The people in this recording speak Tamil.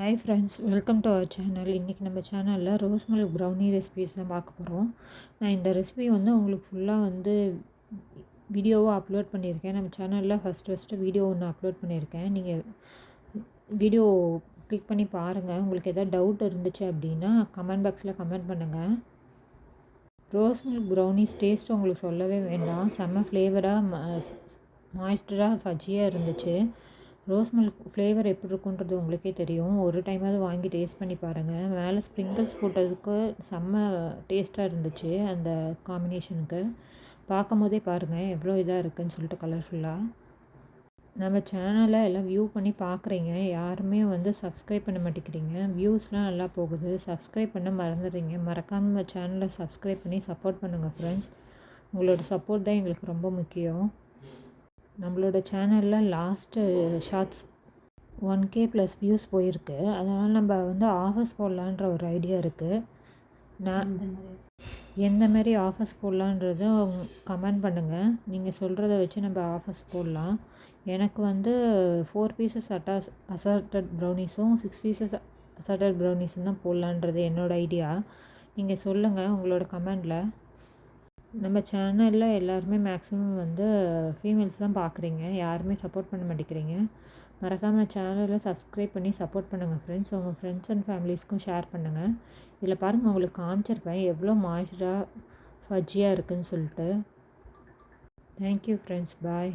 Hi friends, welcome to our channel. இன்றைக்கி நம்ம சேனலில் ரோஸ் மில்க் ப்ரௌனி ரெசிபீஸ் தான் பார்க்க போகிறோம். நான் இந்த ரெசிபி உங்களுக்கு ஃபுல்லாக வீடியோவாக அப்லோட் பண்ணியிருக்கேன். நம்ம சேனலில் ஃபஸ்ட்டு வீடியோ ஒன்று அப்லோட் பண்ணியிருக்கேன். நீங்கள் வீடியோ கிளிக் பண்ணி பாருங்கள். உங்களுக்கு எதாவது டவுட் இருந்துச்சு அப்படின்னா கமெண்ட் பாக்ஸில் கமெண்ட் பண்ணுங்கள். ரோஸ் மில்க் ப்ரௌனிஸ் டேஸ்ட் உங்களுக்கு சொல்லவே வேண்டாம். செம்ம ஃப்ளேவராக மாய்ஸ்டராக ஃபஜ்ஜியாக இருந்துச்சு. ரோஸ் மில்க் ஃப்ளேவர் எப்படி இருக்குன்றது உங்களுக்கே தெரியும். ஒரு டைமாவது வாங்கி டேஸ்ட் பண்ணி பாருங்கள். மேலே ஸ்ப்ரிங்கிள்ஸ் போட்டதுக்கு செம்ம டேஸ்ட்டாக இருந்துச்சு. அந்த காம்பினேஷனுக்கு பார்க்கும் போதே பாருங்கள் எவ்வளோ இதாக இருக்குதுன்னு சொல்லிட்டு கலர்ஃபுல்லாக. நம்ம சேனலை எல்லாம் வியூ பண்ணி பார்க்குறீங்க, யாருமே சப்ஸ்கிரைப் பண்ண மாட்டேங்கிறீங்க. வியூஸ்லாம் நல்லா போகுது, சப்ஸ்கிரைப் பண்ண மறந்துடுறீங்க. மறக்காமல் நம்ம சேனலை சப்ஸ்கிரைப் பண்ணி சப்போர்ட் பண்ணுங்கள் ஃப்ரெண்ட்ஸ். உங்களோட சப்போர்ட் தான் எங்களுக்கு ரொம்ப முக்கியம். நம்மளோட சேனலில் லாஸ்ட்டு ஷார்ட்ஸ் 1K + வியூஸ் போயிருக்கு. அதனால் நம்ம ஆஃபர்ஸ் போடலான்ற ஒரு ஐடியா இருக்குது. நான் எந்த மாதிரி ஆஃபர்ஸ் போடலான்றத கமெண்ட் பண்ணுங்கள். நீங்கள் சொல்கிறத வச்சு நம்ம ஆஃபர்ஸ் போடலாம். எனக்கு 4 பீசஸ் அசார்ட்டட் ப்ரௌனிஸும் 6 பீசஸ் அசார்ட்டட் ப்ரௌனிஸும் தான் போடலான்றது என்னோடய ஐடியா. நீங்கள் சொல்லுங்கள் உங்களோட கமெண்டில். நம்ம சேனலில் எல்லாருமே மேக்ஸிமம் ஃபீமேல்ஸ் தான் பார்க்குறீங்க, யாருமே சப்போர்ட் பண்ண மாட்டேங்கிறீங்க. மறக்காமல் சேனலில் சப்ஸ்கிரைப் பண்ணி சப்போர்ட் பண்ணுங்கள் ஃப்ரெண்ட்ஸ். உங்கள் ஃப்ரெண்ட்ஸ் அண்ட் ஃபேமிலிஸ்க்கும் ஷேர் பண்ணுங்கள். இதில் பாருங்கள், உங்களுக்கு காமிச்சிருப்பேன் எவ்வளோ மாய்ஸ்டராக ஃபஜ்ஜியாக இருக்குதுன்னு சொல்லிட்டு. தேங்க்யூ ஃப்ரெண்ட்ஸ், பாய்.